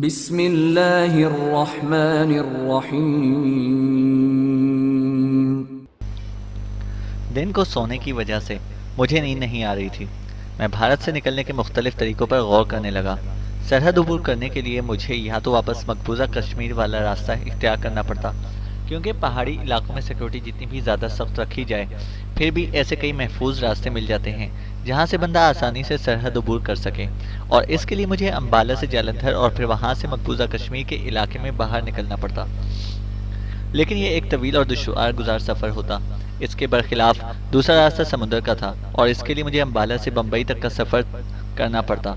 بسم اللہ الرحمن الرحیم۔ دن کو سونے کی وجہ سے مجھے نیند نہیں آ رہی تھی۔ میں بھارت سے نکلنے کے مختلف طریقوں پر غور کرنے لگا۔ سرحد عبور کرنے کے لیے مجھے یا تو واپس مقبوضہ کشمیر والا راستہ اختیار کرنا پڑتا، کیونکہ پہاڑی علاقوں میں سیکورٹی جتنی بھی زیادہ سخت رکھی جائے پھر بھی ایسے کئی محفوظ راستے مل جاتے ہیں جہاں سے بندہ آسانی سے سرحد عبور کر سکے، اور اس کے لیے مجھے امبالہ سے جالندھر اور پھر وہاں سے مقبوضہ کشمیر کے علاقے میں باہر نکلنا پڑتا۔ لیکن یہ ایک طویل اور دشوار گزار سفر ہوتا۔ اس کے برخلاف دوسرا راستہ سمندر کا تھا، اور اس کے لیے مجھے امبالہ سے بمبئی تک کا سفر کرنا پڑتا۔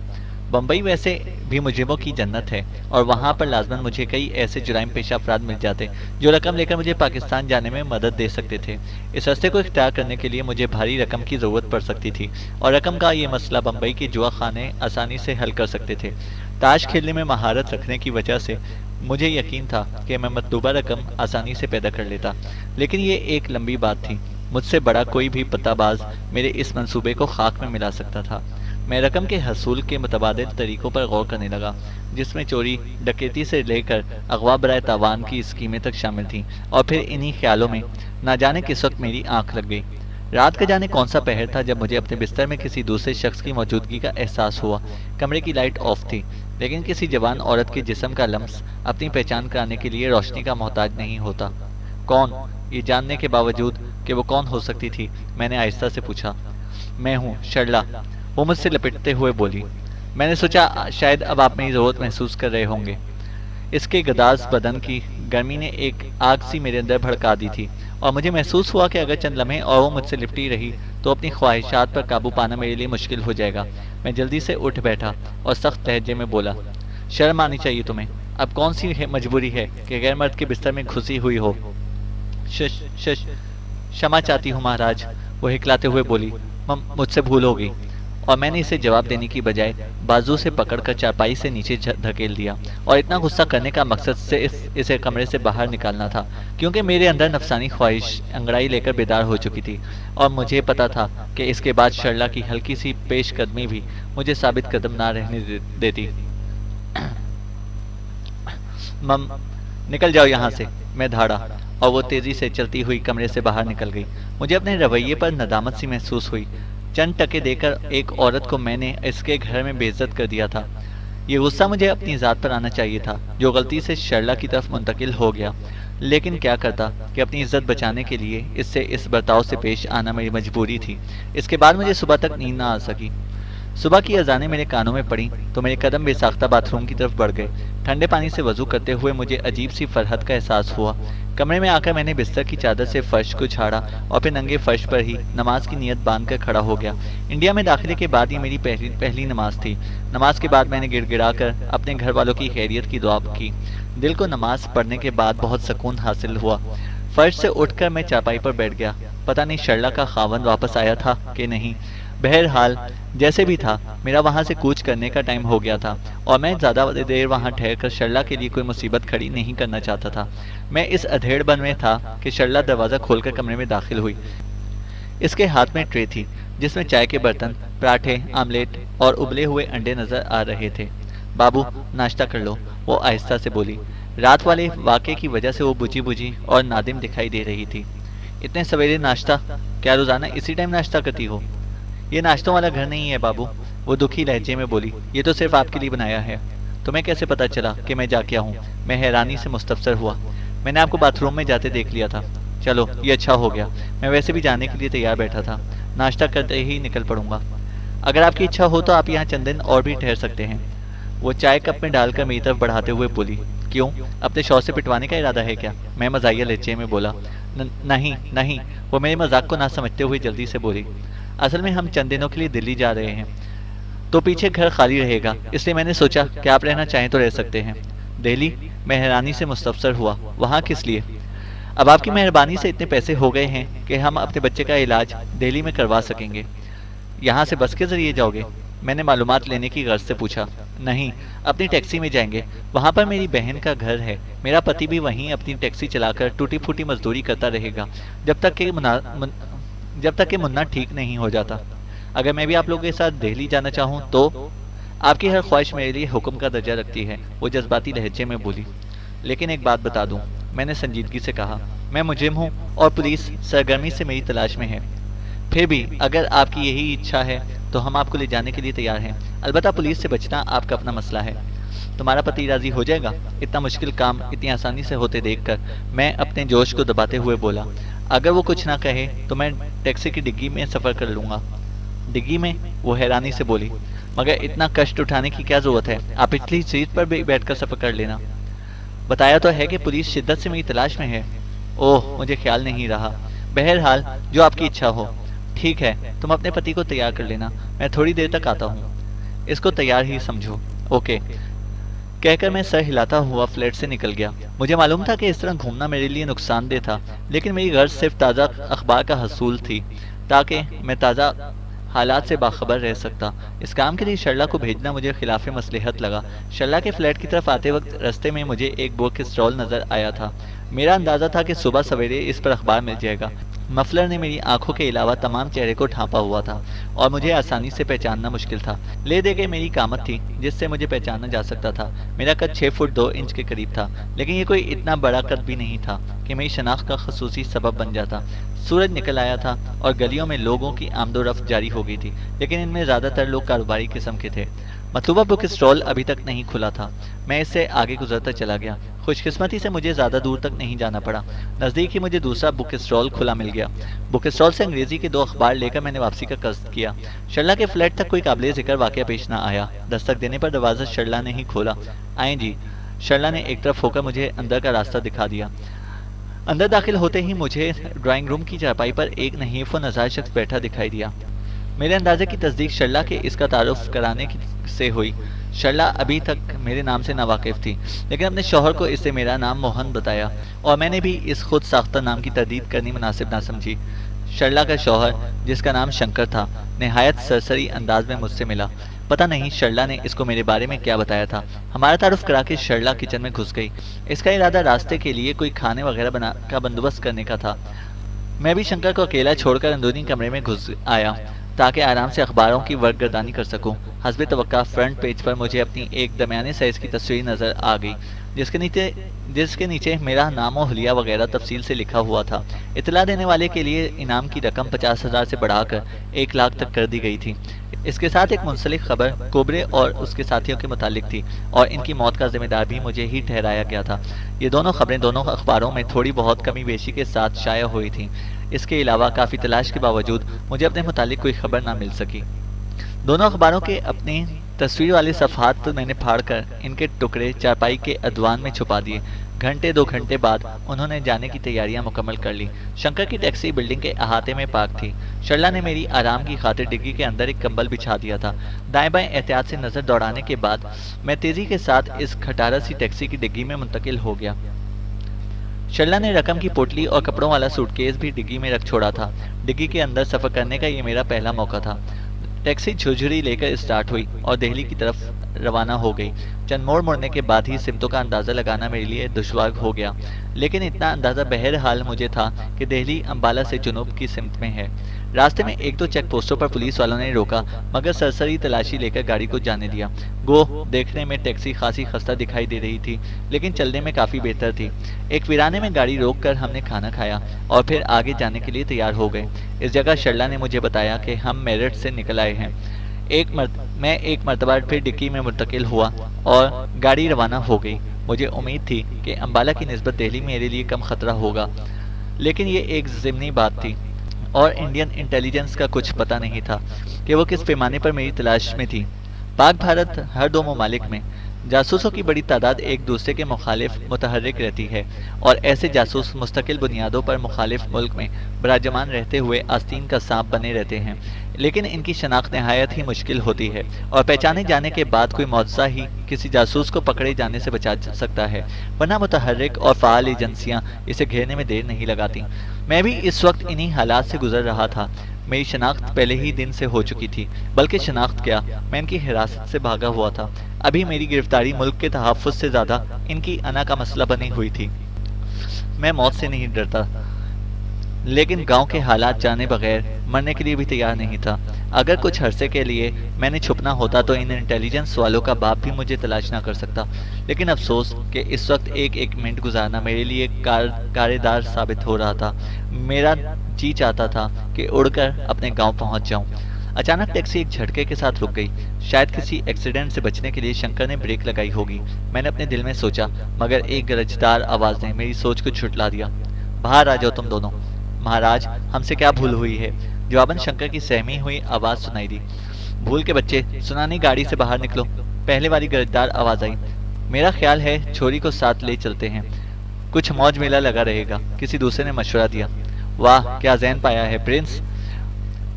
بمبئی ویسے بھی مجرموں کی جنت ہے، اور وہاں پر لازماً مجھے کئی ایسے جرائم پیشہ افراد مل جاتے جو رقم لے کر مجھے پاکستان جانے میں مدد دے سکتے تھے۔ اس راستے کو اختیار کرنے کے لیے مجھے بھاری رقم کی ضرورت پڑ سکتی تھی، اور رقم کا یہ مسئلہ بمبئی کے جوا خانے آسانی سے حل کر سکتے تھے۔ تاش کھیلنے میں مہارت رکھنے کی وجہ سے مجھے یقین تھا کہ میں مطلوبہ رقم آسانی سے پیدا کر لیتا، لیکن یہ ایک لمبی بات تھی۔ مجھ سے بڑا کوئی بھی پتہ باز میرے اس منصوبے کو خاک میں ملا سکتا تھا۔ میں رقم کے حصول کے متبادل طریقوں پر غور کرنے لگا، جس میں چوری، ڈکیتی سے لے کر اغوا برائے تاوان کی اسکیمیں تک شامل تھیں، اور پھر انہی خیالوں میں نہ جانے کس وقت میری آنکھ لگ گئی۔ رات کا جانے کون سا پہر تھا جب مجھے اپنے بستر میں کسی دوسرے شخص کی موجودگی کا احساس ہوا۔ کمرے کی لائٹ آف تھی، لیکن کسی جوان عورت کے جسم کا لمس اپنی پہچان کرانے کے لیے روشنی کا محتاج نہیں ہوتا۔ کون؟ یہ جاننے کے باوجود کہ وہ کون ہو سکتی تھی، میں نے آہستہ سے پوچھا۔ میں ہوں، شرلا، وہ مجھ سے لپٹتے ہوئے بولی۔ میں نے سوچا شاید اب آپ میری ضرورت محسوس کر رہے ہوں گے۔ اس کے گداز بدن کی گرمی نے ایک آگ سی میرے اندر بھڑکا دی تھی، اور مجھے محسوس ہوا کہ اگر چند لمحے اور وہ مجھ سے لپٹی رہی تو اپنی خواہشات پر قابو پانا میرے لیے مشکل ہو جائے گا۔ میں جلدی سے اٹھ بیٹھا اور سخت لہجے میں بولا، شرم آنی چاہیے تمہیں۔ اب کون سی مجبوری ہے کہ غیر مرد کے بستر میں گھسی ہوئی ہو؟ شش شش، شمع چاہتی ہوں مہاراج، وہ ہکلاتے ہوئے بولی۔ مجھ سے بھول ہو گئی۔ اور میں نے اسے جواب دینے کی بجائے بازو سے پکڑ کر چارپائی سے نیچے دھکیل دیا، اور اتنا غصہ کرنے کا مقصد سے اسے کمرے سے باہر نکالنا تھا، کیونکہ میرے اندر نفسانی خواہش انگڑائی لے کر بیدار ہو چکی تھی، اور مجھے پتا تھا کہ اس کے بعد شرلا کی ہلکی سی پیش قدمی بھی مجھے ثابت قدم نہ رہنے دیتی۔ نکل جاؤ یہاں سے، میں دھاڑا، اور وہ تیزی سے چلتی ہوئی کمرے سے باہر نکل گئی۔ مجھے اپنے رویے پر ندامت سی محسوس ہوئی۔ چند ٹکے دے کر ایک عورت کو میں نے اس کے گھر میں بے عزت کر دیا تھا۔ یہ غصہ مجھے اپنی ذات پر آنا چاہیے تھا، جو غلطی سے شرلا کی طرف منتقل ہو گیا، لیکن کیا کرتا کہ اپنی عزت بچانے کے لیے اس برتاؤ سے پیش آنا میری مجبوری تھی۔ اس کے بعد مجھے صبح تک نیند نہ آ سکی۔ صبح کی اذانیں میرے کانوں میں پڑیں تو میرے قدم بے ساختہ باتھ روم کی طرف بڑھ گئے۔ ٹھنڈے پانی سے وضو کرتے ہوئے مجھے عجیب سی فرحت کا احساس ہوا۔ کمرے میں آ کر میں نے بستر کی چادر سے فرش کو جھاڑا، اور پھر ننگے فرش پر ہی نماز کی نیت باندھ کر کھڑا ہو گیا۔ انڈیا میں داخلے کے بعد یہ میری پہلی نماز تھی۔ نماز کے بعد میں نے گڑ گڑا کر اپنے گھر والوں کی خیریت کی دعا کی۔ دل کو نماز پڑھنے کے بعد بہت سکون حاصل ہوا۔ فرش سے اٹھ کر میں چارپائی پر بیٹھ گیا۔ پتہ نہیں شرلا کا خاوند واپس آیا تھا کہ نہیں۔ بہرحال جیسے بھی تھا، میرا وہاں سے کوچ کرنے کا ٹائم ہو گیا تھا، اور میں زیادہ دیر وہاں ٹھہر کر شرلا کے لیے کوئی مصیبت کھڑی نہیں کرنا چاہتا تھا۔ میں اس ادھیڑ بن میں تھا کہ شرلا دروازہ کھول کر کمرے میں داخل ہوئی۔ اس کے ہاتھ میں ٹرے تھی، جس میں چائے کے برتن، پراٹھے، آملیٹ اور ابلے ہوئے انڈے نظر آ رہے تھے۔ بابو، ناشتہ کر لو، وہ آہستہ سے بولی۔ رات والے واقعے کی وجہ سے وہ بجھی بجھی اور نادم دکھائی دے رہی تھی۔ اتنے سویرے ناشتہ؟ کیا روزانہ اسی ٹائم ناشتہ کرتی ہو؟ یہ ناشتوں والا گھر نہیں ہے بابو، وہ دکھی لہجے میں بولی۔ یہ تو صرف آپ کے لیے بنایا ہے۔ تمہیں کیسے پتا چلا کہ میں جا کیا ہوں؟ میں حیرانی سے مستفسر ہوا۔ میں نے آپ کو باتھ روم میں جاتے دیکھ لیا تھا۔ چلو، یہ اچھا ہو گیا، میں ویسے بھی جانے کے لیے تیار بیٹھا تھا۔ ناشتہ کرتے ہی نکل پڑوں گا۔ اگر آپ کی اچھا ہو تو آپ یہاں چند دن اور بھی ٹھہر سکتے ہیں، وہ چائے کپ میں ڈال کر میری طرف بڑھاتے ہوئے بولی۔ کیوں؟ اپنے شوہر سے پٹوانے کا ارادہ ہے کیا؟ میں مزاحیہ لہجے میں بولا۔ نہیں نہیں، وہ میرے مذاق کو نہ سمجھتے ہوئے جلدی سے بولی۔ اصل میں ہم چند دنوں کے لیے دلی جا رہے ہیں، تو پیچھے گھر خالی رہے گا، اس لیے میں نے سوچا کہ آپ رہنا چاہیں تو رہ سکتے ہیں۔ دہلی؟ میں حیرانی سے مستفسر ہوا۔ وہاں کس لیے؟ اب آپ کی مہربانی سے اتنے پیسے ہو گئے ہیں کہ ہم اپنے بچے کا علاج دہلی میں کروا سکیں گے۔ یہاں سے بس کے ذریعے جاؤ گے؟ میں نے معلومات لینے کی غرض سے پوچھا۔ نہیں، اپنی ٹیکسی میں جائیں گے، وہاں پر میری بہن کا گھر ہے۔ میرا پتی بھی وہیں اپنی ٹیکسی چلا کر ٹوٹی پھوٹی مزدوری کرتا رہے گا جب تک کہ منا ٹھیک نہیں ہو جاتا۔ اگر میں بھی آپ لوگوں کے ساتھ دہلی جانا چاہوں تو؟ آپ کی ہر خواہش میرے لیے حکم کا درجہ رکھتی ہے، وہ جذباتی لہجے میں بولی۔ لیکن ایک بات بتا دوں، میں نے سنجیدگی سے کہا، میں مجرم ہوں اور پولیس سرگرمی سے میری تلاش میں ہے۔ پھر بھی اگر آپ کی یہی اچھا ہے تو ہم آپ کو لے جانے کے لیے تیار ہیں، البتہ پولیس سے بچنا آپ کا اپنا مسئلہ ہے۔ تمہارا پتی راضی ہو جائے گا؟ اتنا مشکل کام اتنی آسانی سے ہوتے دیکھ کر میں اپنے جوش کو دباتے ہوئے بولا، اگر وہ کچھ نہ کہے تو میں ٹیکسی کی ڈگی میں سفر کر لوں گا۔ ڈگی میں؟ وہ حیرانی سے بولی، مگر اتنا کشٹ اٹھانے کی کیا ضرورت ہے؟ آپ پچھلی سیٹ پر بھی بیٹھ کر سفر کر لینا۔ بتایا تو ہے کہ پولیس شدت سے میری تلاش میں ہے۔ اوہ، مجھے خیال نہیں رہا۔ بہرحال جو آپ کی اچھا ہو۔ ٹھیک ہے، تم اپنے پتی کو تیار کر لینا، میں تھوڑی دیر تک آتا ہوں۔ اس کو تیار ہی سمجھو۔ اوکے، کہہ کر میں سر ہلاتا ہوا فلیٹ سے نکل گیا۔ مجھے معلوم تھا کہ اس طرح گھومنا میرے لیے نقصان دہ تھا، لیکن میری غرض صرف تازہ اخبار کا حصول تھی تاکہ میں تازہ حالات سے باخبر رہ سکتا۔ اس کام کے لیے شرلا کو بھیجنا مجھے خلاف مصلحت لگا۔ شرلا کے فلیٹ کی طرف آتے وقت رستے میں مجھے ایک بک کے اسٹال نظر آیا تھا۔ میرا اندازہ تھا کہ صبح سویرے اس پر اخبار مل جائے گا۔ مفلر نے میری آنکھوں کے علاوہ تمام چہرے کو ڈھانپا ہوا تھا اور مجھے آسانی سے پہچاننا مشکل تھا۔ لے دے کے میری قامت تھی جس سے مجھے پہچانا جا سکتا تھا۔ میرا قد 6 فٹ 2 انچ کے قریب تھا، لیکن یہ کوئی اتنا بڑا قد بھی نہیں تھا کہ میری شناخت کا خصوصی سبب بن جاتا۔ سورج نکل آیا تھا اور گلیوں میں لوگوں کی آمد و رفت جاری ہو گئی تھی، لیکن ان میں زیادہ تر لوگ کاروباری قسم کے تھے۔ مطلوبہ بک اسٹال ابھی تک نہیں کھلا تھا۔ میں اس سے آگے گزرتا چلا گیا۔ خوش قسمتی سے مجھے زیادہ دور تک نہیں جانا پڑا۔ نزدیک ہی مجھے دوسرا بک اسٹال کھلا مل گیا۔ بک اسٹال سے انگریزی کے 2 اخبار لے کر میں نے واپسی کا قصد کیا۔ شرلا کے فلیٹ تک کوئی قابل ذکر واقعہ پیش نہ آیا۔ دستک دینے پر دروازہ شرلا نے ہی کھولا۔ آئیں جی۔ شرلا نے ایک طرف ہو کر مجھے اندر کا راستہ دکھا دیا۔ اندر داخل ہوتے ہی مجھے ڈرائنگ روم کی چارپائی پر ایک نحیف و نزار شخص بیٹھا دکھائی دیا۔ میرے اندازے کی تصدیق شرلا کے اس کا تعارف کرانے سے ہوئی۔ شرلا ابھی تک میرے نام سے ناواقف تھی، لیکن اپنے شوہر کو اس سے میرا نام موہن بتایا اور میں نے بھی اس خود ساختہ نام کی تردید کرنی مناسب نہ سمجھی۔ شرلا کا شوہر، جس کا نام شنکر تھا، نہایت سرسری انداز میں مجھ سے ملا۔ پتہ نہیں شرلا نے اس کو میرے بارے میں کیا بتایا تھا۔ ہمارا تعارف کرا کے شرلا کچن میں گھس گئی۔ اس کا ارادہ راستے کے لیے کوئی کھانے وغیرہ کا بندوبست کرنے کا تھا۔ میں بھی شنکر کو اکیلا چھوڑ کر اندرونی کمرے میں گھس آیا تاکہ آرام سے اخباروں کی ورق گردانی کر سکوں۔ حسب توقع فرنٹ پیج پر مجھے اپنی ایک درمیانے سائز کی تصویر نظر آ گئی، جس کے نیچے میرا نام و حلیہ وغیرہ تفصیل سے لکھا ہوا تھا۔ اطلاع دینے والے کے لیے انعام کی رقم 50,000 سے بڑھا کر 1 لاکھ تک کر دی گئی تھی۔ اس کے ساتھ ایک منسلک خبر کوبرے اور اس کے ساتھیوں کے متعلق تھی اور ان کی موت کا ذمہ دار بھی مجھے ہی ٹھہرایا گیا تھا۔ یہ دونوں خبریں دونوں اخباروں میں تھوڑی بہت کمی بیشی کے ساتھ شائع ہوئی تھیں۔ اس کے علاوہ کافی تلاش کے باوجود مجھے اپنے متعلق کوئی خبر نہ مل سکی۔ دونوں اخباروں کے اپنے تصویر والے صفحات میں نے پھاڑ کر ان کے ٹکڑے چارپائی کے ادوان میں چھپا دیے۔ گھنٹے 2 گھنٹے بعد انہوں نے جانے کی تیاریاں مکمل کر لی۔ شنکر کی ٹیکسی بلڈنگ کے احاطے میں پارک تھی۔ شرلا نے میری آرام کی خاطر ڈگی کے اندر ایک کمبل بچھا دیا تھا۔ دائیں بائیں احتیاط سے نظر دوڑانے کے بعد میں تیزی کے ساتھ اس کھٹارہ سی ٹیکسی کی ڈگی میں منتقل ہو گیا۔ شرلا نے رقم کی پوٹلی اور کپڑوں والا سوٹ کیس بھی ڈگی میں رکھ چھوڑا تھا۔ ڈگی کے اندر سفر کرنے کا یہ میرا پہلا موقع تھا۔ ٹیکسی جھرجھری لے کر اسٹارٹ ہوئی اور دہلی کی طرف روانہ ہو گئی۔ چند موڑ مڑنے کے بعد ہی سمتوں کا اندازہ لگانا میرے لیے دشوار ہو گیا، لیکن اتنا اندازہ بہرحال مجھے تھا کہ دہلی امبالہ سے جنوب کی سمت میں ہے۔ راستے میں 1-2 چیک پوسٹوں پر پولیس والوں نے روکا، مگر سرسری تلاشی لے کر گاڑی کو جانے دیا۔ دیکھنے میں ٹیکسی خاصی خستہ دکھائی دے رہی تھی، لیکن چلنے میں کافی بہتر تھی۔ ایک ویرانے میں گاڑی روک کر ہم نے کھانا کھایا اور پھر آگے جانے کے لیے تیار ہو گئے۔ اس جگہ شرلا نے مجھے بتایا کہ ہم میرٹھ سے نکل آئے ہیں۔ میں ایک مرتبہ پھر ڈکی میں منتقل ہوا اور گاڑی روانہ ہو گئی۔ مجھے امید تھی کہ امبالہ کی نسبت دہلی میرے لیے کم خطرہ ہوگا، لیکن یہ ایک ضمنی بات تھی اور انڈین انٹیلیجنس کا کچھ پتہ نہیں تھا کہ وہ کس پیمانے پر میری تلاش میں تھی۔ پاک بھارت ہر 2 ممالک میں جاسوسوں کی بڑی تعداد ایک دوسرے کے مخالف متحرک رہتی ہے اور ایسے جاسوس مستقل بنیادوں پر مخالف ملک میں براجمان رہتے ہوئے آستین کا سانپ بنے رہتے ہیں، لیکن ان کی شناخت نہایت ہی مشکل ہوتی ہے اور پہچانے جانے کے بعد کوئی معجزہ ہی کسی جاسوس کو پکڑے جانے سے بچا سکتا ہے، ورنہ متحرک اور فعال ایجنسیاں اسے گھیرنے میں دیر نہیں لگاتی۔ میں بھی اس وقت انہی حالات سے گزر رہا تھا۔ میری شناخت پہلے ہی دن سے ہو چکی تھی، بلکہ شناخت کیا، میں ان کی حراست سے بھاگا ہوا تھا۔ ابھی میری گرفتاری ملک کے تحفظ سے زیادہ ان کی انا کا مسئلہ بنی ہوئی تھی۔ میں موت سے نہیں ڈرتا، لیکن گاؤں کے حالات جانے بغیر مرنے کے لیے بھی تیار نہیں تھا۔ اگر کچھ عرصے کے لیے میں نے چھپنا ہوتا تو ان انٹیلیجنس والوں کا باپ بھی مجھے تلاش نہ کر سکتا، لیکن افسوس کہ اس وقت ایک ایک منٹ گزارنا میرے لیے کارےدار ثابت ہو رہا تھا۔ میرا جی چاہتا تھا کہ اڑ کر اپنے گاؤں پہنچ جاؤں۔ اچانک ٹیکسی ایک جھٹکے کے ساتھ رک گئی۔ شاید کسی ایکسیڈنٹ سے بچنے کے لیے شنکر نے بریک لگائی ہوگی، میں نے اپنے دل میں سوچا، مگر ایک گرجدار آواز نے میری سوچ کو جھٹلا دیا۔ باہر آ جاؤ تم دونوں۔ مہاراج، ہم سے کیا بھول ہوئی ہے؟ جواباً شنکر کی سہمی ہوئی آواز سنائی دی۔ بھول کے بچے، سنانی گاڑی سے باہر نکلو۔ پہلے والی گرجدار آواز آئی۔ میرا خیال ہے چھوری کو ساتھ لے چلتے ہیں، کچھ موج میلہ لگا رہے گا، کسی دوسرے نے مشورہ دیا۔ واہ، کیا ذہن پایا ہے پرنس!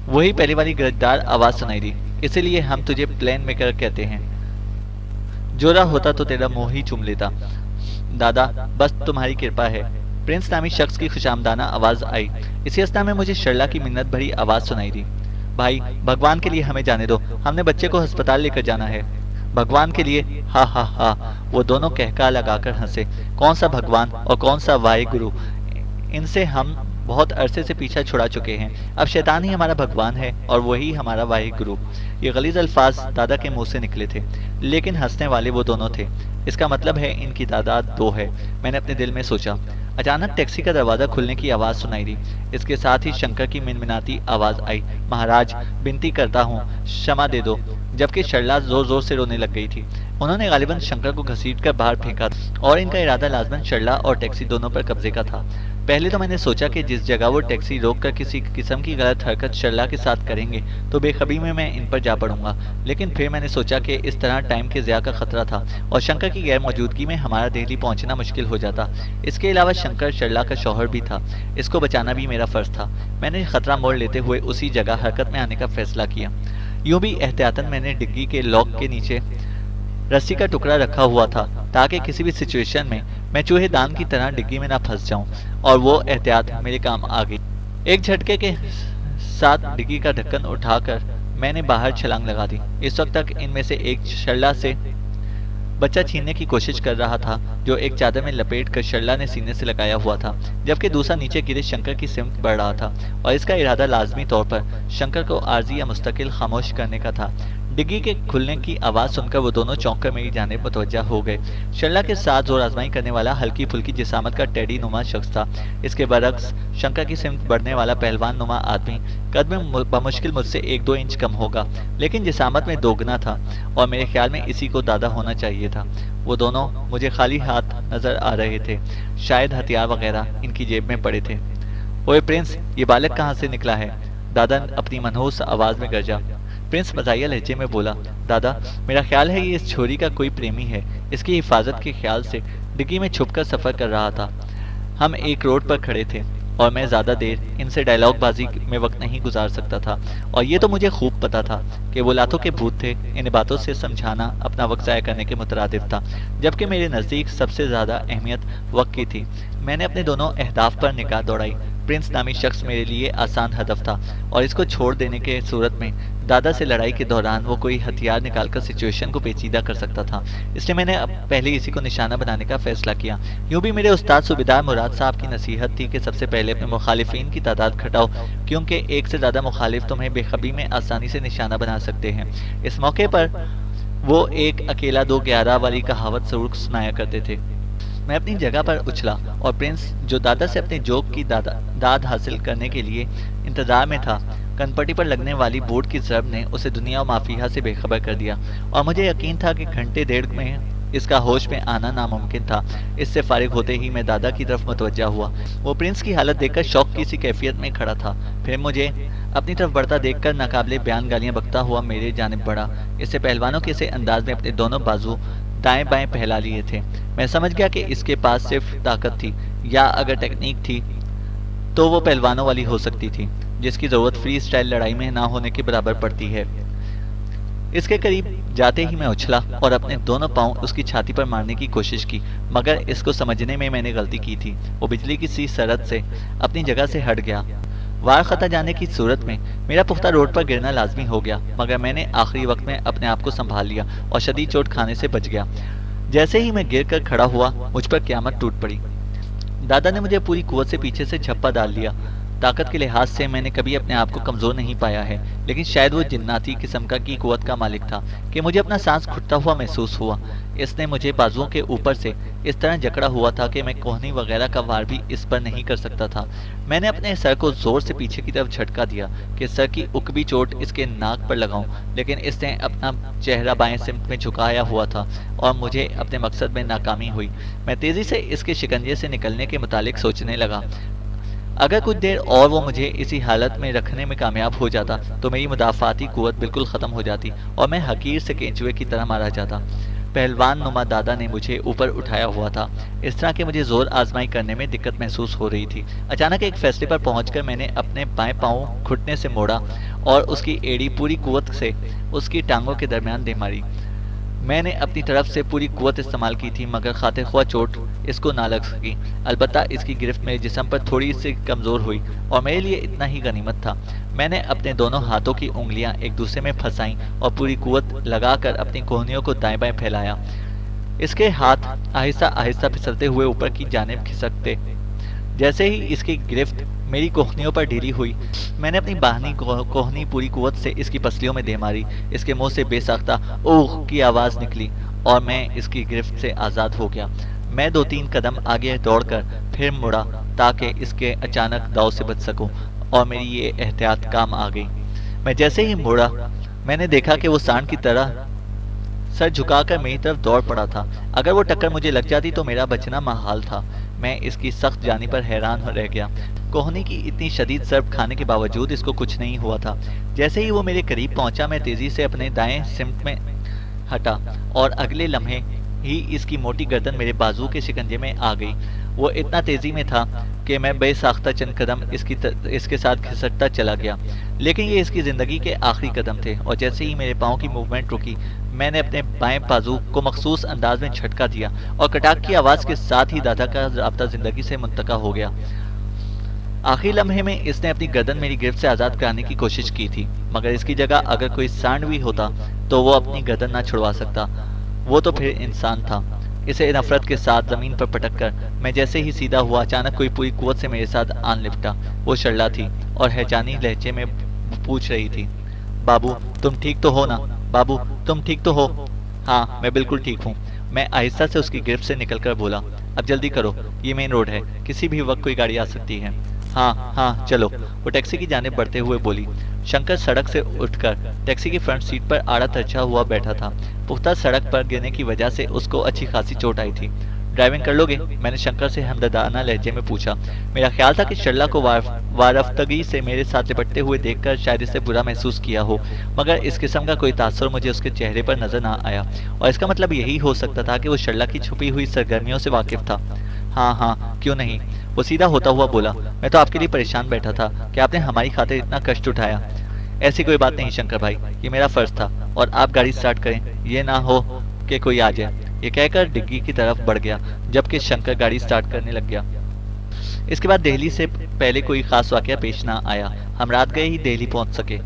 وہی پہلی والی گرجدار آواز سنائی دی۔ اسی لیے ہم تجھے پلین میکر کہتے ہیں۔ جورا ہوتا تو تیرا منہ ہی چوم لیتا۔ دادا، بس تمہاری کرپا ہے۔ پرنس نامی شخص کی خوشامدانہ آواز آئی۔ اسی اثنا میں مجھے شرلا کی منت بھری آواز سنائی دی۔ بھائی، بھگوان کے لیے ہمیں جانے دو، ہم نے بچے کو ہسپتال لے کر جانا ہے۔ بھگوان کے لیے؟ ہا ہا ہا! وہ دونوں کہکا لگا کر ہنسے۔ کون سا بھگوان اور کون سا واحے گرو؟ ان سے ہم بہت عرصے سے پیچھا چھڑا چکے ہیں۔ اب شیطان ہی ہمارا بھگوان ہے اور وہی ہمارا واحے گرو۔ یہ غلیظ الفاظ دادا کے منہ سے نکلے تھے، لیکن ہنسنے والے وہ دونوں تھے۔ اس کا مطلب ہے ان کی تعداد 2 ہے، میں نے اپنے دل میں سوچا۔ اچانک ٹیکسی کا دروازہ کھلنے کی آواز سنائی دی۔ اس کے ساتھ ہی شنکر کی منمناتی آواز آئی۔ مہاراج، بنتی کرتا ہوں، شمع دے دو۔ جبکہ شرلا زور زور سے رونے لگ گئی تھی۔ انہوں نے غالباً شنکر کو گھسیٹ کر باہر پھینکا اور ان کا ارادہ لازماً شرلا اور ٹیکسی دونوں پر قبضے کا تھا۔ پہلے تو میں نے سوچا کہ جس جگہ وہ ٹیکسی روک کر کسی قسم کی غلط حرکت شرلا کے ساتھ کریں گے تو بے خبری میں ان پر جا پڑوں گا، لیکن پھر میں نے سوچا کہ اس طرح ٹائم کے ضیاع کا خطرہ تھا اور شنکر کی غیر موجودگی میں ہمارا دہلی پہنچنا مشکل ہو جاتا۔ اس کے علاوہ شنکر شرلا کا شوہر بھی تھا، اس کو بچانا بھی میرا فرض تھا۔ میں نے خطرہ موڑ لیتے ہوئے اسی جگہ حرکت میں آنے کا فیصلہ کیا۔ یوں بھی احتیاطاً میں نے ڈگی کے لاک کے نیچے رسی کا ٹکڑا رکھا ہوا تھا تاکہ کسی بھی سچویشن میں چوہے دان کی طرح ڈگی میں نہ پھنس جاؤں، اور وہ احتیاط میرے کام آ گئی۔ ایک جھٹکے کے ساتھ ڈگی کا ڈھکن اٹھا کر میں نے باہر چھلانگ لگا دی۔ اس وقت تک ان میں سے ایک شرلا سے بچہ چھیننے کی کوشش کر رہا تھا جو ایک چادر میں لپیٹ کر شرلا نے سینے سے لگایا ہوا تھا، جبکہ دوسرا نیچے گرے شنکر کی سمت بڑھ رہا تھا، اور اس کا ارادہ لازمی طور پر شنکر کو عارضی یا مستقل خاموش کرنے کا تھا۔ ڈگی کے کھلنے کی آواز سن کر وہ دونوں چونک کر میری جانب متوجہ ہو گئے۔ شرلا کے ساتھ زور آزمائی کرنے والا ہلکی پھلکی جسامت کا ٹیڈی نما شخص تھا۔ اس کے برعکس شنکر کی سمت بڑھنے والا پہلوان نما آدمی قد میں بمشکل مجھ سے 1-2 انچ کم ہوگا، لیکن جسامت میں دوگنا تھا، اور میرے خیال میں اسی کو دادا ہونا چاہیے تھا۔ وہ دونوں مجھے خالی ہاتھ نظر آ رہے تھے، شاید ہتھیار وغیرہ ان کی جیب میں پڑے تھے۔ اوئے پرنس، یہ بالک کہاں سے نکلا ہے؟ دادا اپنی منحوس آواز میں گرجا۔ پرنس مزاحیہ لہجے میں بولا، دادا، میرا خیال ہے یہ اس چھوری کا کوئی پریمی ہے، اس کی حفاظت کے خیال سے ڈگی میں چھپ کر سفر کر رہا تھا۔ ہم ایک روڈ پر کھڑے تھے اور میں زیادہ دیر ان سے ڈائلاگ بازی میں وقت نہیں گزار سکتا تھا، اور یہ تو مجھے خوب پتا تھا کہ وہ لاتوں کے بھوت تھے۔ ان باتوں سے سمجھانا اپنا وقت ضائع کرنے کے مترادف تھا، جبکہ میرے نزدیک سب سے زیادہ اہمیت وقت کی تھی۔ میں نے اپنے دونوں اہداف پر نگاہ دوڑائی۔ پرنس نامی شخص میرے لیے آسان ہدف تھا، اور اس کو چھوڑ دینے کے صورت میں دادا سے لڑائی کے دوران وہ کوئی ہتھیار نکال کر سچویشن کو پیچیدہ کر سکتا تھا، اس لیے میں نے پہلے اسی کو نشانہ بنانے کا فیصلہ کیا۔ یوں بھی میرے استاد صوبیدار مراد صاحب کی نصیحت تھی کہ سب سے پہلے اپنے مخالفین کی تعداد گھٹاؤ، کیونکہ ایک سے زیادہ مخالف تمہیں بے خبری میں آسانی سے نشانہ بنا سکتے ہیں۔ اس موقع پر وہ ایک اکیلا 2-11 والی کہاوت ضرور سنایا کرتے تھے۔ میں اپنی جگہ پر اچھلا، اور پرنس جو دادا سے اپنے جوک کی داد حاصل کرنے کے لیے انتظار میں تھا، کنپٹی پر لگنے والی بورڈ کی ضرب نے اسے دنیا و مافیہا سے بے خبر کر دیا، اور مجھے یقین تھا کہ گھنٹے ڈیڑھ میں اس کا ہوش میں آنا ناممکن تھا۔ اس سے فارغ ہوتے ہی میں دادا کی طرف متوجہ ہوا۔ وہ پرنس کی حالت دیکھ کر شوق کی سی کیفیت میں کھڑا تھا، پھر مجھے اپنی طرف بڑھتا دیکھ کر ناقابل بیان گالیاں بکتا ہوا میرے جانب بڑھا۔ اس سے پہلوانوں کے سے انداز میں اپنے دونوں بازو دائیں بائیں پھیلا لیے تھے۔ میں سمجھ گیا کہ اس کے پاس صرف طاقت تھی، یا اگر ٹیکنیک تھی تو وہ پہلوانوں والی ہو سکتی تھی، جس کی ضرورت فری اسٹائل لڑائی میں نہ ہونے کے برابر پڑتی ہے۔ اس کے قریب جاتے ہی میں اچھلا اور اپنے دونوں پاؤں اس کی چھاتی پر مارنے کی کوشش کی، مگر اس کو سمجھنے میں نے غلطی کی تھی۔ وہ بجلی کی سی سرحد سے اپنی جگہ سے ہٹ گیا۔ وار خطا جانے کی صورت میں میرا پختہ روڈ پر گرنا لازمی ہو گیا، مگر میں نے آخری وقت میں اپنے آپ کو سنبھال لیا اور شدید چوٹ کھانے سے بچ گیا۔ جیسے ہی میں گر کر کھڑا ہوا، مجھ پر قیامت ٹوٹ پڑی۔ دادا نے مجھے پوری قوت سے پیچھے سے جھپا ڈال لیا۔ طاقت کے لحاظ سے میں نے کبھی اپنے آپ کو کمزور نہیں پایا ہے، لیکن شاید وہ جناتی قسم کی قوت کا مالک تھا کہ مجھے اپنا سانس گھٹتا ہوا محسوس ہوا۔ اس نے مجھے بازوؤں کے اوپر سے اس طرح جکڑا ہوا تھا کہ میں کوہنی وغیرہ کا وار بھی اس پر نہیں کر سکتا تھا۔ میں نے اپنے سر کو زور سے پیچھے کی طرف جھٹکا دیا کہ سر کی عقبی چوٹ اس کے ناک پر لگاؤں، لیکن اس نے اپنا چہرہ بائیں سمت میں جھکایا ہوا تھا اور مجھے اپنے مقصد میں ناکامی ہوئی۔ میں تیزی سے اس کے شکنجے سے نکلنے کے متعلق سوچنے لگا۔ اگر کچھ دیر اور وہ مجھے اسی حالت میں رکھنے میں کامیاب ہو جاتا تو میری مدافعاتی قوت بالکل ختم ہو جاتی اور میں حقیر سے کینچوے کی طرح مارا جاتا۔ پہلوان نما دادا نے مجھے اوپر اٹھایا ہوا تھا، اس طرح کہ مجھے زور آزمائی کرنے میں دقت محسوس ہو رہی تھی۔ اچانک ایک فیصلے پر پہنچ کر میں نے اپنے بائیں پاؤں گھٹنے سے موڑا اور اس کی ایڑی پوری قوت سے اس کی ٹانگوں کے درمیان دے ماری۔ میں نے اپنی طرف سے پوری قوت استعمال کی تھی مگر خاطر خواہ چوٹ اس کو نہ لگ سکی۔ البتہ اس کی گرفت میرے جسم پر تھوڑی سی کمزور ہوئی اور میرے لیے اتنا ہی غنیمت تھا۔ میں نے اپنے دونوں ہاتھوں کی انگلیاں ایک دوسرے میں پھنسائیں اور پوری قوت لگا کر اپنی کوہنیوں کو دائیں بائیں پھیلایا۔ اس کے ہاتھ آہستہ آہستہ پھسلتے ہوئے اوپر کی جانب کھسکتے۔ جیسے ہی اس کی گرفت میری کوہنیوں پر ڈھیلی ہوئی، میں نے اپنی باہنی کوہنی پوری قوت سے اس کی پسلیوں میں دے ماری۔ اس کے منہ سے بے ساختہ اوہ کی آواز نکلی اور میں اس کی گرفت سے آزاد ہو گیا۔ میں 2-3 قدم آگے دوڑ کر پھر مڑا تاکہ اس کے اچانک داؤ سے بچ سکوں، اور میری یہ احتیاط کام آ گئی۔ میں جیسے ہی مڑا، میں نے دیکھا کہ وہ سانڈ کی طرح سر جھکا کر میری طرف دوڑ پڑا تھا۔ اگر وہ ٹکر مجھے لگ جاتی تو میرا بچنا محال تھا۔ میں اس کی سخت جانی پر حیران رہ گیا۔ کوہنی کی اتنی شدید ضرب کھانے کے باوجود اس کو کچھ نہیں ہوا تھا۔ جیسے ہی وہ میرے قریب پہنچا، میں تیزی سے اپنے دائیں سمت میں ہٹا اور اگلے لمحے ہی اس کی موٹی گردن میرے بازو کے شکنجے میں آ گئی۔ وہ اتنا تیزی میں تھا کہ میں بے ساختہ چند قدم اس کے ساتھ گھسٹتا چلا گیا، لیکن یہ اس کی زندگی کے آخری قدم تھے، اور جیسے ہی میرے پاؤں کی موومنٹ رکی، میں نے اپنے بائیں بازو کو مخصوص انداز میں جھٹکا دیا اور کٹاک کی آواز کے ساتھ ہی دادا کا رابطہ زندگی سے منقطع ہو گیا۔ آخری لمحے میں اس نے اپنی گردن میری گرفت سے آزاد کرانے کی کوشش کی تھی، مگر اس کی جگہ اگر کوئی سانڈ بھی ہوتا تو وہ اپنی گردن نہ چھڑوا سکتا۔ وہ تو پھر انسان تھا۔ اسے نفرت کے ساتھ زمین پر پٹک کر میں جیسے ہی سیدھا ہوا، اچانک کوئی پوری قوت سے میرے ساتھ آن لپٹا۔ وہ شرلا تھی اور ہیجانی لہجے میں پوچھ رہی تھی، بابو تم ٹھیک تو ہو نا؟ بابو تم ٹھیک تو ہو؟ ہاں میں بالکل ٹھیک ہوں، میں آہستہ سے اس کی گرفت سے نکل کر بولا۔ اب جلدی کرو، یہ مین روڈ ہے، کسی بھی وقت کوئی گاڑی آ سکتی ہے۔ ہاں ہاں چلو، وہ ٹیکسی کی جانب بڑھتے ہوئے بولی۔ شنکر سڑک سے اٹھ کر ٹیکسی کی فرنٹ سیٹ پر آڑا ترچھا ہوا بیٹھا تھا۔ پختہ سڑک پر گرنے کی وجہ سے اس کو اچھی خاصی چوٹ آئی تھی۔ ڈرائیونگ کر لو گے؟ میں نے شنکر سے ہمدردانہ لہجے میں پوچھا۔ میرا خیال تھا کہ شرلا کو وارفتگی سے میرے ساتھ لپٹتے ہوئے دیکھ کر شاید اسے برا محسوس کیا ہو، مگر اس قسم کا کوئی تاثر مجھے اس کے چہرے پر نظر نہ آیا، اور اس کا مطلب یہی ہو سکتا تھا کہ وہ شرلا کی چھپی ہوئی سرگرمیوں سے واقف تھا۔ ہاں ہاں کیوں نہیں، وہ سیدھا ہوتا ہوا بولا۔ میں تو آپ کے لیے پریشان بیٹھا تھا کہ آپ نے ہماری خاطر اتنا کشٹ اٹھایا۔ ایسی کوئی بات نہیں شنکر بھائی، یہ میرا فرض تھا، اور آپ گاڑی سٹارٹ کریں، یہ نہ ہو کہ کوئی آ جائے۔ یہ کہہ کر ڈگی کی طرف بڑھ گیا، جبکہ شنکر گاڑی سٹارٹ کرنے لگ گیا۔ اس کے بعد دہلی سے پہلے کوئی خاص واقعہ پیش نہ آیا۔ ہم رات گئے ہی دہلی پہنچ سکے۔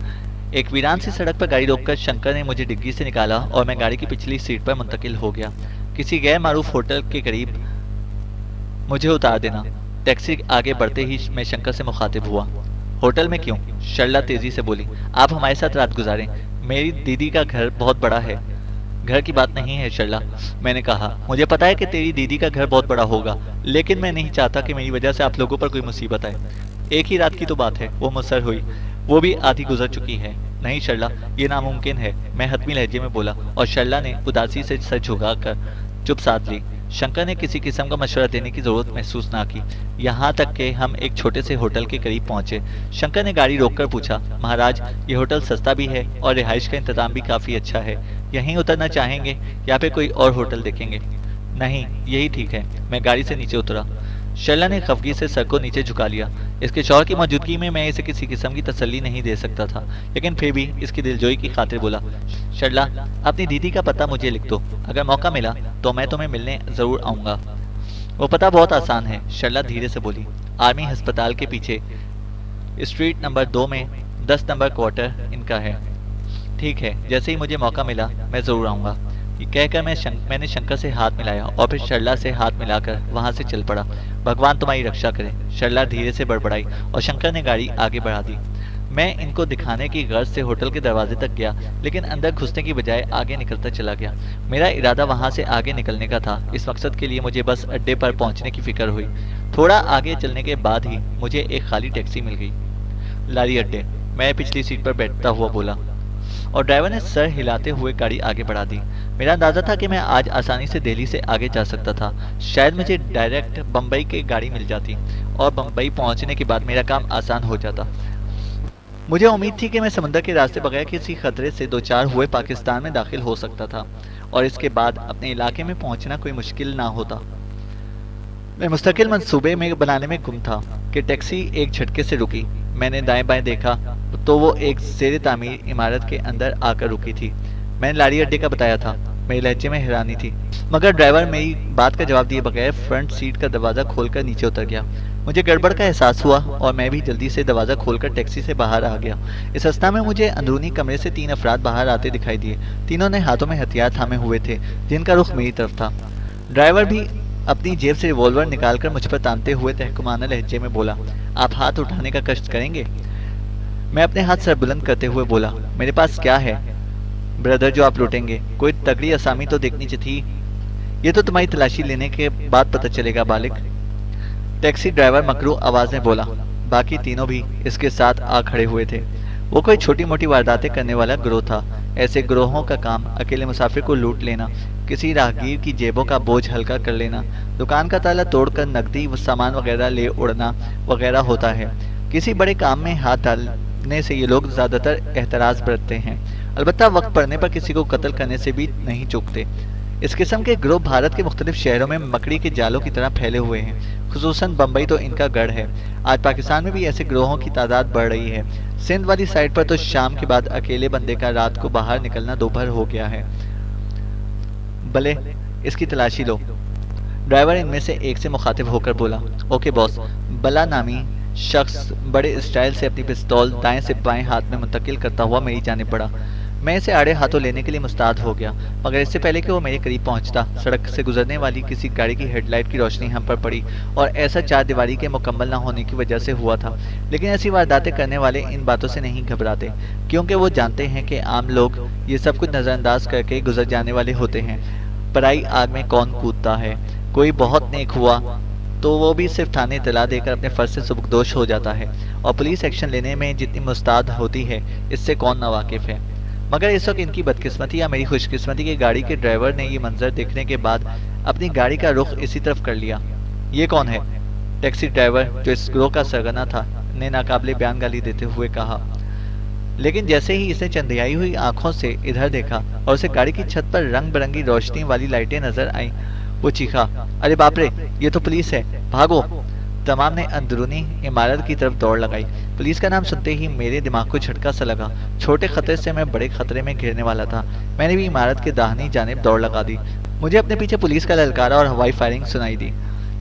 ایک ویران سی سڑک پر گاڑی روک کر شنکر نے مجھے ڈگی سے نکالا اور میں گاڑی کی پچھلی سیٹ پر منتقل ہو گیا۔ کسی غیر معروف ہوٹل کے قریب مجھے اتار دینا۔ ٹیکسی آگے بڑھتے ہی میں شنکر سے مخاطب ہوا۔ ہوٹل میں کیوں؟ شرلا تیزی سے بولی۔ آپ ہمارے ساتھ رات گزاریں، میری دیدی کا گھر بہت بڑا ہے۔ گھر کی بات نہیں ہے شرلا، میں نے کہا، مجھے پتا ہے کہ تیری دیدی کا گھر بہت بڑا ہوگا، لیکن میں نہیں چاہتا کہ میری وجہ سے آپ لوگوں پر کوئی مصیبت آئے۔ ایک ہی رات کی تو بات ہے، وہ مصر ہوئی، وہ بھی آدھی گزر چکی ہے۔ نہیں شرلا، یہ ناممکن ہے، میں حتمی لہجے میں بولا، اور شرلا نے اداسی سے سر جھکا کر چپ سادھ لی۔ شنکر نے کسی قسم کا مشورہ دینے کی ضرورت محسوس نہ کی، یہاں تک کہ ہم ایک چھوٹے سے ہوٹل کے قریب پہنچے۔ شنکر نے گاڑی روک کر پوچھا، مہاراج یہ ہوٹل سستا بھی ہے اور رہائش کا انتظام بھی کافی اچھا ہے، یہیں اترنا چاہیں گے یا پھر کوئی اور ہوٹل دیکھیں گے؟ نہیں یہی ٹھیک ہے، میں گاڑی سے نیچے اترا۔ شرلا نے خفگی سے سر کو نیچے جھکا لیا۔ اس کے شوہر کی موجودگی میں اسے کسی قسم کی تسلی نہیں دے سکتا تھا، لیکن پھر بھی اس کی دلجوئی کی خاطر بولا، شرلا اپنی دیدی کا پتہ مجھے لکھ دو، اگر موقع ملا تو میں تمہیں ملنے ضرور آؤں گا۔ وہ پتہ بہت آسان ہے، شرلا دھیرے سے بولی، آرمی ہسپتال کے پیچھے اسٹریٹ نمبر 2 میں 10 نمبر کوارٹر ان کا ہے۔ ٹھیک ہے، جیسے ہی مجھے موقع ملا میں ضرور آؤں گا۔ یہ کہہ کر میں نے شنکر سے ہاتھ ملایا اور پھر شرلا سے ہاتھ ملا کر وہاں سے چل پڑا۔ بھگوان تمہاری رکشا کرے، شرلا دھیرے سے بڑبڑائی اور شنکر نے گاڑی آگے بڑھا دی۔ میں ان کو دکھانے کی غرض سے ہوٹل کے دروازے تک گیا، لیکن اندر گھسنے کی بجائے آگے نکلتا چلا گیا۔ میرا ارادہ وہاں سے آگے نکلنے کا تھا۔ اس مقصد کے لیے مجھے بس اڈے پر پہنچنے کی فکر ہوئی۔ تھوڑا آگے چلنے کے بعد ہی مجھے ایک خالی ٹیکسی مل گئی۔ لاری اڈے، میں پچھلی سیٹ پر بیٹھتا ہوا بولا، اور ڈرائیور نے سر ہلاتے ہوئے گاڑی آگے بڑھا دی۔ میرا اندازہ تھا کہ میں آج آسانی سے دہلی سے آگے جا سکتا تھا۔ شاید مجھے ڈائریکٹ بمبئی کی گاڑی مل جاتی اور بمبئی پہنچنے کے بعد میرا کام آسان ہو جاتا۔ مجھے امید تھی کہ میں سمندر کے راستے بغیر کسی خطرے سے دوچار ہوئے پاکستان میں داخل ہو سکتا تھا اور اس کے بعد اپنے علاقے میں پہنچنا کوئی مشکل نہ ہوتا۔ میں مستقل منصوبے میں بنانے میں گم تھا کہ ٹیکسی ایک جھٹکے سے رکی۔ میں نے دائیں بائیں دیکھا تو وہ ایک زیر تعمیر عمارت کے اندر آ کر رکی تھی۔ میں نے لاری اڈے کا بتایا تھا۔ میرے لہجے میں حیرانی تھی، مگر ڈرائیور میری بات کا جواب دیے بغیر فرنٹ سیٹ کا دروازہ کھول کر نیچے اتر گیا۔ مجھے گڑبڑ کا احساس ہوا اور میں بھی جلدی سے دروازہ کھول کر ٹیکسی سے باہر آ گیا۔ اس اسنا میں مجھے اندرونی کمرے سے 3 افراد باہر آتے دکھائی دیے۔ تینوں نے ہاتھوں میں ہتھیار تھامے ہوئے تھے، جن کا رخ میری طرف تھا۔ ڈرائیور بھی اپنی جیب سے ریوالور نکال کر مجھ پر تانتے ہوئے تحکمانہ لہجے میں بولا، آپ ہاتھ اٹھانے کا کشٹ کریں گے؟ میں اپنے ہاتھ سر بلند کرتے ہوئے بولا، میرے پاس کیا ہے بردر جو آپ لوٹیں گے؟ کوئی تگڑی اسامی تو دیکھنی تھی۔ یہ تو تمہاری تلاشی لینے کے بعد پتہ چلے گا بالغ، ٹیکسی ڈرائیور مکروہ آواز میں بولا۔ باقی تینوں بھی اس کے ساتھ آ کھڑے ہوئے تھے۔ وہ کوئی چھوٹی موٹی وارداتیں کرنے والا گروہ تھا۔ ایسے گروہوں کا کام اکیلے مسافر کو لوٹ لینا، کسی راہگیر کی جیبوں کا بوجھ ہلکا کر لینا، دکان کا تالا توڑ کر نقدی سامان وغیرہ لے اڑنا وغیرہ ہوتا ہے۔ کسی بڑے کام میں ہاتھ ڈالنے سے یہ لوگ زیادہ تر احتراز برتتے ہیں، البتہ وقت پڑنے پر کسی کو قتل کرنے سے بھی نہیں چوکتے۔ اس قسم کے گروہ بھارت کے مختلف شہروں میں مکڑی کے جالوں کی طرح پھیلے ہوئے ہیں، خصوصاً بمبئی تو ان کا گڑھ ہے۔ آج پاکستان میں بھی ایسے گروہوں کی تعداد بڑھ رہی ہے۔ سندھ والی سائڈ پر تو شام کے بعد اکیلے بندے کا رات کو باہر نکلنا دوپہر ہو گیا ہے۔ بلے اس کی تلاشی لو، ڈرائیور ان میں سے ایک سے مخاطب ہو کر بولا۔ اوکے باس۔ بلا نامی شخص بڑے اسٹائل سے اپنی پستول دائیں سے بائیں ہاتھ میں منتقل کرتا ہوا میری جانب بڑھا۔ میں اسے آڑے ہاتھوں لینے کے لیے مستعد ہو گیا، مگر اس سے پہلے کہ وہ میرے قریب پہنچتا، سڑک سے گزرنے والی کسی گاڑی کی ہیڈ لائٹ کی روشنی ہم پر پڑی، اور ایسا چار دیواری کے مکمل نہ ہونے کی وجہ سے ہوا تھا۔ لیکن ایسی وارداتیں کرنے والے ان باتوں سے نہیں گھبراتے، کیونکہ وہ جانتے ہیں کہ عام لوگ یہ سب کچھ نظر انداز کر کے گزر جانے والے ہوتے ہیں۔ پرائی آگ میں کون کودتا ہے؟ کوئی بہت نیک ہوا تو وہ بھی صرف تھانے اطلاع دے کر اپنے فرض سے سبکدوش ہو جاتا ہے، اور پولیس ایکشن لینے میں جتنی مستعد ہوتی ہے اس سے کون ناواقف ہے۔ مگر اس وقت ان کی بدقسمتی یا میری خوش قسمتی کہ گاڑی کے ڈرائیور نے یہ منظر دیکھنے کے بعد اپنی گاڑی کا رخ اسی طرف کر لیا۔ یہ کون ہے؟ ٹیکسی ڈرائیور جو اس گروہ کا سرگنا تھا نے ناقابل بیان گالی دیتے ہوئے کہا، لیکن جیسے ہی اس نے چندیائی ہوئی آنکھوں سے ادھر دیکھا اور اسے گاڑی کی چھت پر رنگ برنگی روشنی والی لائٹیں نظر آئیں، وہ چیخا، ارے باپ رے، یہ تو پولیس ہے، بھاگو! تمام نے اندرونی عمارت کی طرف دوڑ لگائی۔ پولیس کا نام سنتے ہی میرے دماغ کو جھٹکا سا لگا۔ چھوٹے خطرے سے میں بڑے خطرے میں گھرنے والا تھا۔ میں نے بھی عمارت کے داہنی جانب دوڑ لگا دی۔ مجھے اپنے پیچھے پولیس کا للکارا اور ہوائی فائرنگ سنائی دی،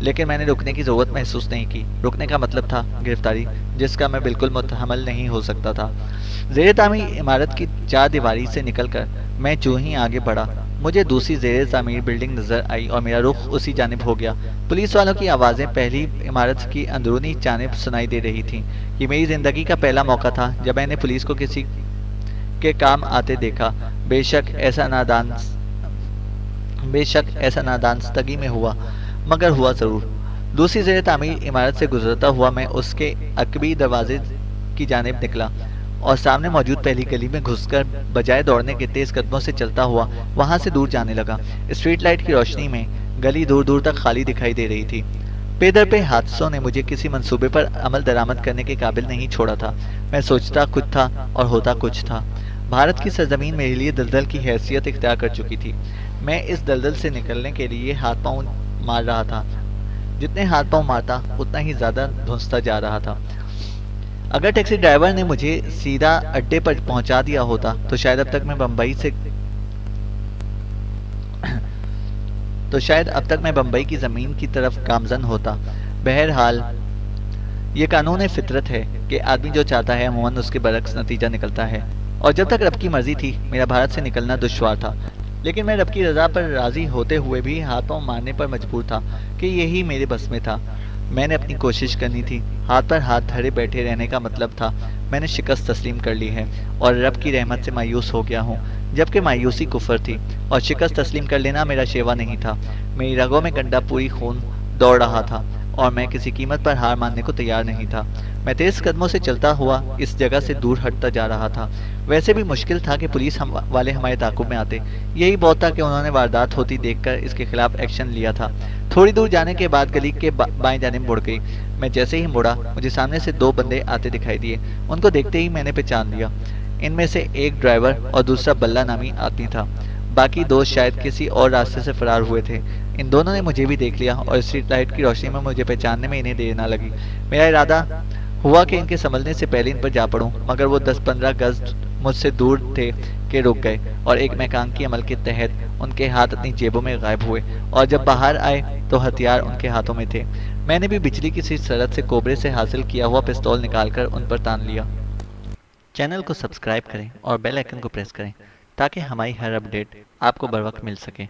لیکن میں نے رکنے کی ضرورت محسوس نہیں کی۔ رکنے کا مطلب تھا گرفتاری، جس کا میں بالکل متحمل نہیں ہو سکتا تھا۔ زیر تعمیر عمارت کی چار دیواری سے نکل کر میں جو ہی آگے بڑھا، مجھے دوسری زیر تعمیر بلڈنگ نظر آئی اور میرا رخ اسی جانب ہو گیا۔ پولیس والوں کی آوازیں پہلی عمارت کی اندرونی جانب سنائی دے رہی تھیں۔ یہ میری زندگی کا پہلا موقع تھا جب میں نے پولیس کو کسی کے کام آتے دیکھا۔ بے شک ایسا نادانستگی میں ہوا، مگر ہوا ضرور۔ دوسری زیر تعمیر عمارت سے گزرتا ہوا میں اس کے عقبی دروازے کی جانب نکلا اور سامنے موجود پہلی گلی میں گھس کر بجائے دوڑنے کے تیز قدموں سے چلتا ہوا وہاں سے دور جانے لگا۔ اسٹریٹ لائٹ کی روشنی میں گلی دور دور تک خالی دکھائی دے رہی تھی۔ پے در پہ حادثوں نے مجھے کسی منصوبے پر عمل درآمد کرنے کے قابل نہیں چھوڑا تھا۔ میں سوچتا کچھ تھا اور ہوتا کچھ تھا۔ بھارت کی سرزمین میرے لیے دلدل کی حیثیت اختیار کر چکی تھی۔ میں اس دلدل سے نکلنے کے لیے ہاتھ پاؤں مار رہا تھا۔ جتنے ہاتھ پاؤں مارتا اتنا ہی زیادہ دھنستا جا رہا تھا۔ اگر ٹیکسی ڈرائیور نے مجھے سیدھا اڈے پر پہنچا دیا ہوتا تو شاید اب تک میں بمبئی کی زمین کی طرف گامزن ہوتا۔ بہرحال یہ قانون فطرت ہے کہ آدمی جو چاہتا ہے عموماً اس کے برعکس نتیجہ نکلتا ہے، اور جب تک رب کی مرضی تھی میرا بھارت سے نکلنا دشوار تھا۔ لیکن میں رب کی رضا پر راضی ہوتے ہوئے بھی ہاتھ پاؤں مارنے پر مجبور تھا کہ یہی میرے بس میں تھا۔ میں نے اپنی کوشش کرنی تھی۔ ہاتھ پر ہاتھ دھرے بیٹھے رہنے کا مطلب تھا میں نے شکست تسلیم کر لی ہے اور رب کی رحمت سے مایوس ہو گیا ہوں، جبکہ مایوسی کفر تھی اور شکست تسلیم کر لینا میرا شیوا نہیں تھا۔ میری رگوں میں گنڈا پوری خون دوڑ رہا تھا اور میں کسی قیمت پر ہار ماننے کو تیار نہیں تھا۔ میں تیز قدموں سے چلتا ہوا اس جگہ سے دور ہٹتا جا رہا تھا۔ ویسے بھی مشکل تھا کہ پولیس والے ہمارے تعاقب میں آتے۔ یہی بہت تھا کہ انہوں نے واردات ہوتی دیکھ کر اس کے خلاف ایکشن لیا تھا۔ تھوڑی دور جانے کے بعد گلی کے بائیں جانب مڑ گئی۔ میں جیسے ہی مڑا مجھے سامنے سے دو بندے آتے دکھائی دیے۔ ان کو دیکھتے ہی میں نے پہچان لیا۔ ان میں سے ایک ڈرائیور اور دوسرا بلہ نامی آدمی تھا۔ باقی دو شاید کسی اور راستے سے فرار ہوئے تھے۔ ان دونوں نے مجھے بھی دیکھ لیا اور اسٹریٹ لائٹ کی روشنی میں مجھے پہچاننے میں انہیں دیر نہ لگی۔ میرا ارادہ ہوا کہ ان کے سنبھلنے سے پہلے ان پر جا پڑوں، مگر وہ 10-15 گز مجھ سے دور تھے کہ رک گئے اور ایک میکانکی عمل کے تحت ان کے ہاتھ اپنی جیبوں میں غائب ہوئے اور جب باہر آئے تو ہتھیار ان کے ہاتھوں میں تھے۔ میں نے بھی بجلی کی سی سرحد سے کوبرے سے حاصل کیا ہوا پستول نکال کر ان پر تان لیا۔ چینل کو سبسکرائب کریں اور بیل آئیکن کو پریس کریں تاکہ ہماری ہر اپڈیٹ آپ کو بر وقت مل سکے۔